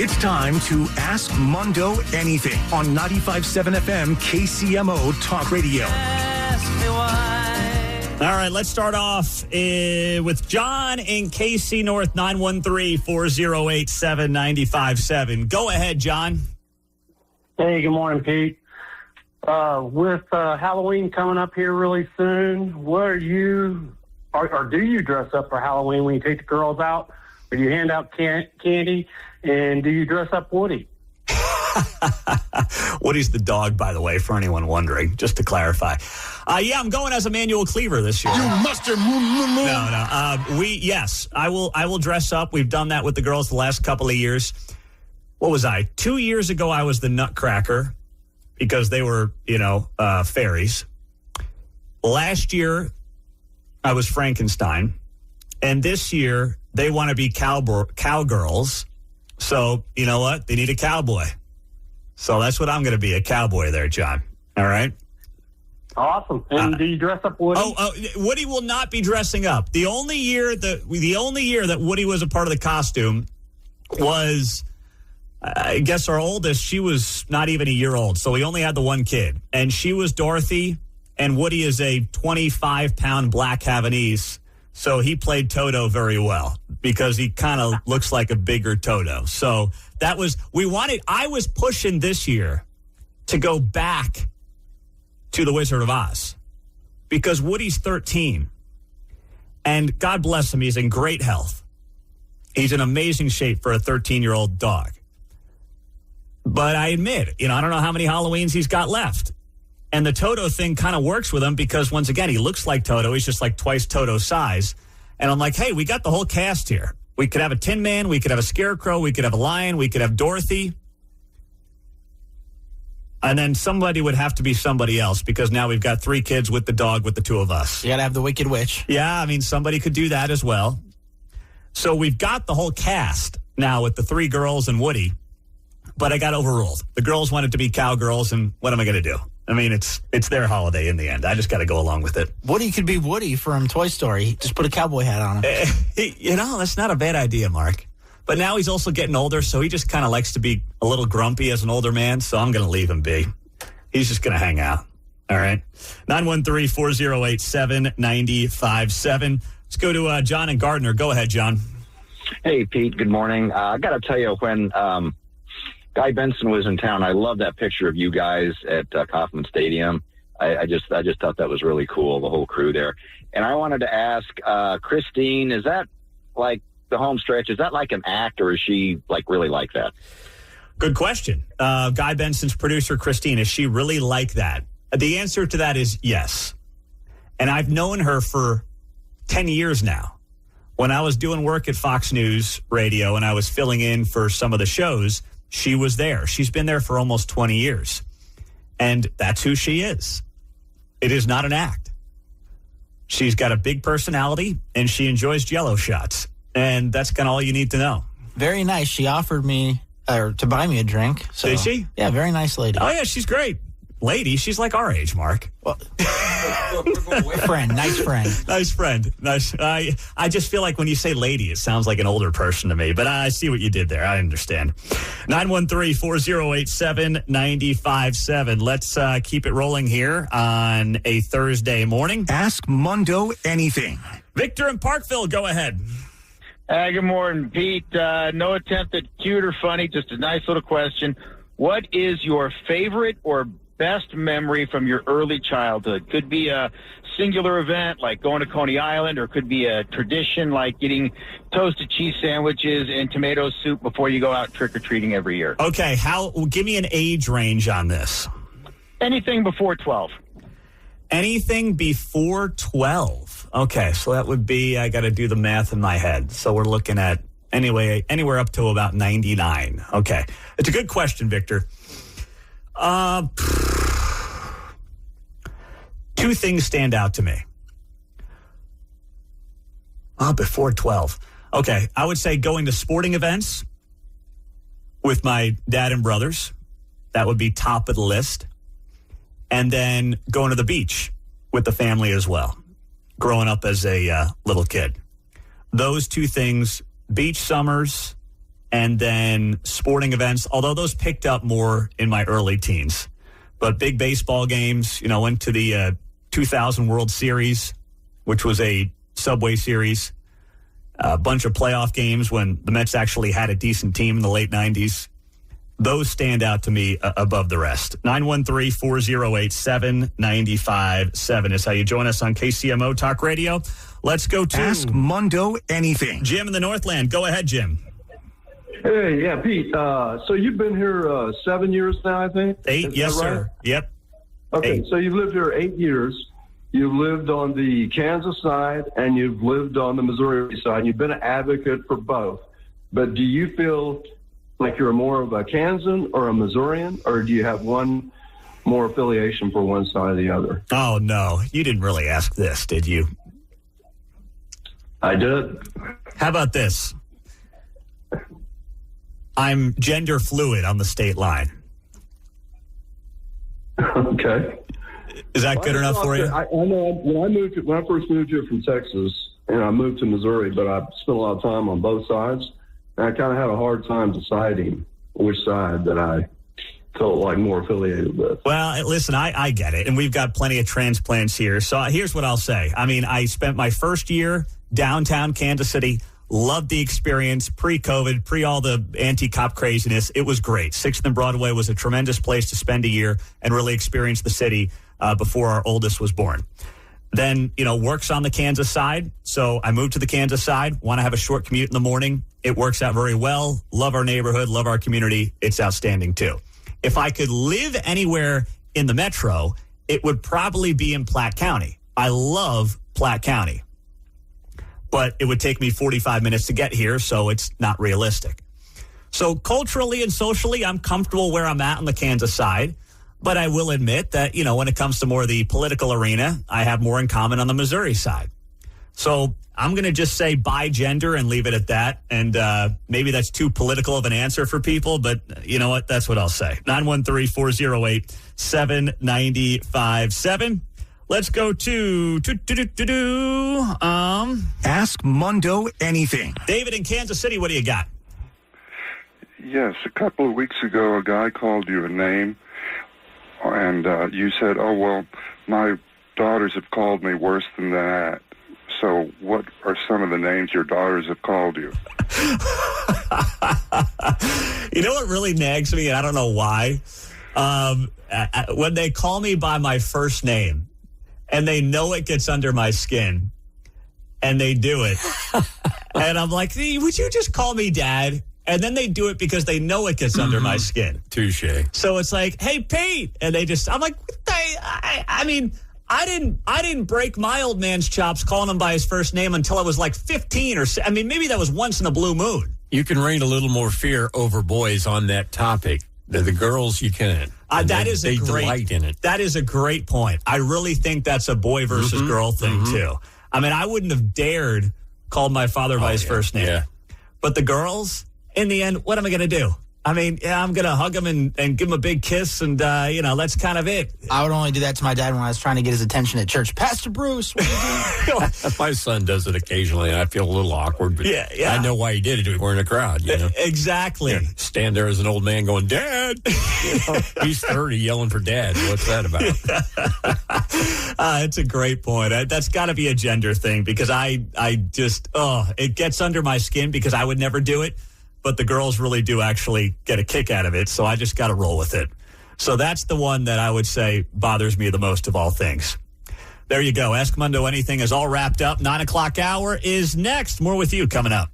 It's time to Ask Mundo Anything on 95.7 FM KCMO Talk Radio. All right, let's start off with John in KC North, 913-408-7957. Go ahead, John. Hey, good morning, Pete. With Halloween coming up here really soon, what are you, or do you dress up for Halloween when you take the girls out? Or do you hand out candy? And do you dress up Woody? Woody's the dog, by the way, for anyone wondering, just to clarify. Yeah, I'm going as Emmanuel Cleaver this year. You mustard. No. Yes, I will dress up. We've done that with the girls the last couple of years. What was I? 2 years ago, I was the Nutcracker because they were, fairies. Last year, I was Frankenstein. And this year, they want to be cowgirls. So, you know what? They need a cowboy. So that's what I'm going to be, a cowboy there, John. All right? Awesome. And do you dress up Woody? Woody will not be dressing up. The only year that Woody was a part of the costume was, I guess our oldest, she was not even a year old. So we only had the one kid. And she was Dorothy, and Woody is a 25-pound black Havanese. So he played Toto very well because he kind of looks like a bigger Toto. So I was pushing this year to go back to the Wizard of Oz because Woody's 13 and God bless him, he's in great health. He's in amazing shape for a 13-year-old dog. But I admit, I don't know how many Halloweens he's got left. And the Toto thing kind of works with him because, once again, he looks like Toto. He's just like twice Toto's size. And I'm like, hey, we got the whole cast here. We could have a Tin Man. We could have a Scarecrow. We could have a Lion. We could have Dorothy. And then somebody would have to be somebody else because now we've got 3 kids with the dog with the 2 of us. You got to have the Wicked Witch. Yeah, somebody could do that as well. So we've got the whole cast now with the 3 girls and Woody. But I got overruled. The girls wanted to be cowgirls, and what am I going to do? It's their holiday in the end. I just got to go along with it. Woody could be Woody from Toy Story. Just put a cowboy hat on him. That's not a bad idea, Mark. But now he's also getting older, so he just kind of likes to be a little grumpy as an older man, so I'm going to leave him be. He's just going to hang out. All right. 913-408-7957. Let's go to John and Gardner. Go ahead, John. Hey, Pete. Good morning. I got to tell you, when Guy Benson was in town, I love that picture of you guys at Kauffman Stadium. I just thought that was really cool, the whole crew there. And I wanted to ask Christine, is that like the home stretch? Is that like an act, or is she really like that? Good question. Guy Benson's producer, Christine, is she really like that? The answer to that is yes. And I've known her for 10 years now. When I was doing work at Fox News Radio and I was filling in for some of the shows, she was there. She's been there for almost 20 years. And that's who she is. It is not an act. She's got a big personality, and she enjoys Jell-O shots. And that's kind of all you need to know. Very nice. She offered me to buy me a drink. So, did she? Yeah, very nice lady. Oh, yeah, she's great. Lady, she's like our age, Mark. Well, nice friend. Nice. I just feel like when you say lady, it sounds like an older person to me. But I see what you did there. I understand. 913-408-7957. Let's keep it rolling here on a Thursday morning. Ask Mundo Anything. Victor in Parkville, go ahead. Good morning, Pete. No attempt at cute or funny, just a nice little question. What is your favorite or best memory from your early childhood? Could be a singular event like going to Coney Island, or could be a tradition like getting toasted cheese sandwiches and tomato soup before you go out trick-or-treating every year. Okay, give me an age range on this. Anything before 12. Anything before 12. Okay, so that would be, I got to do the math in my head. So we're looking at anywhere up to about 99. Okay, it's a good question, Victor. Two things stand out to me. Before 12. Okay, I would say going to sporting events with my dad and brothers. That would be top of the list. And then going to the beach with the family as well, growing up as a little kid. Those two things, beach summers and then sporting events, although those picked up more in my early teens. But big baseball games, went to the 2000 World Series, which was a Subway Series. A bunch of playoff games when the Mets actually had a decent team in the late 90s. Those stand out to me above the rest. 913-408-7957 is how you join us on KCMO Talk Radio. Let's go to Ask Mundo anything. Jim in the Northland. Go ahead, Jim. Hey, yeah, Pete. So you've been here 7 years now, I think? 8, yes, right? sir. Yep. Okay, 8. so you've lived here 8 years. You've lived on the Kansas side and you've lived on the Missouri side. You've been an advocate for both. But do you feel like you're more of a Kansan or a Missourian, or do you have one more affiliation for one side or the other? Oh, no. You didn't really ask this, did you? I did. How about this? I'm gender fluid on the state line. Okay. Is that good enough for you? I know when I first moved here from Texas, and I moved to Missouri, but I spent a lot of time on both sides, and I kind of had a hard time deciding which side that I felt like more affiliated with. Well, listen, I get it, and we've got plenty of transplants here. So here's what I'll say. I mean, I spent my first year downtown Kansas City. Loved the experience, pre-COVID, pre all the anti-cop craziness. It was great. 6th and Broadway was a tremendous place to spend a year and really experience the city before our oldest was born. Then, works on the Kansas side. So I moved to the Kansas side, want to have a short commute in the morning. It works out very well. Love our neighborhood, love our community. It's outstanding, too. If I could live anywhere in the metro, it would probably be in Platte County. I love Platte County. But it would take me 45 minutes to get here, so it's not realistic. So culturally and socially, I'm comfortable where I'm at on the Kansas side. But I will admit that, when it comes to more of the political arena, I have more in common on the Missouri side. So I'm going to just say bi gender and leave it at that. And maybe that's too political of an answer for people, but you know what? That's what I'll say. 913-408-7957. Let's go to Ask Mundo anything. David in Kansas City. What do you got? Yes, a couple of weeks ago, a guy called you a name, and you said, "Oh well, my daughters have called me worse than that." So, what are some of the names your daughters have called you? You know what really nags me, and I don't know why. When they call me by my first name. And they know it gets under my skin, and they do it. And I'm like, hey, would you just call me Dad? And then they do it because they know it gets under my skin. Touche. So it's like, hey, Pete. And I'm like, I mean, I didn't break my old man's chops calling him by his first name until I was like 15 maybe that was once in a blue moon. You can rain a little more fear over boys on that topic. The girls, you can't. They delight in it. That is a great point. I really think that's a boy versus girl thing, too. I mean, I wouldn't have dared call my father by his first name. Yeah. But the girls, in the end, what am I going to do? I mean, I'm going to hug him and give him a big kiss, and, that's kind of it. I would only do that to my dad when I was trying to get his attention at church. Pastor Bruce, what are you doing? My son does it occasionally, and I feel a little awkward, but yeah. I know why he did it. We're in a crowd, Exactly. Yeah. Stand there as an old man going, Dad! He's 30 yelling for Dad. What's that about? It's a great point. That's got to be a gender thing, because I just, it gets under my skin because I would never do it. But the girls really do actually get a kick out of it, so I just got to roll with it. So that's the one that I would say bothers me the most of all things. There you go. Ask Mundo Anything is all wrapped up. 9 o'clock hour is next. More with you coming up.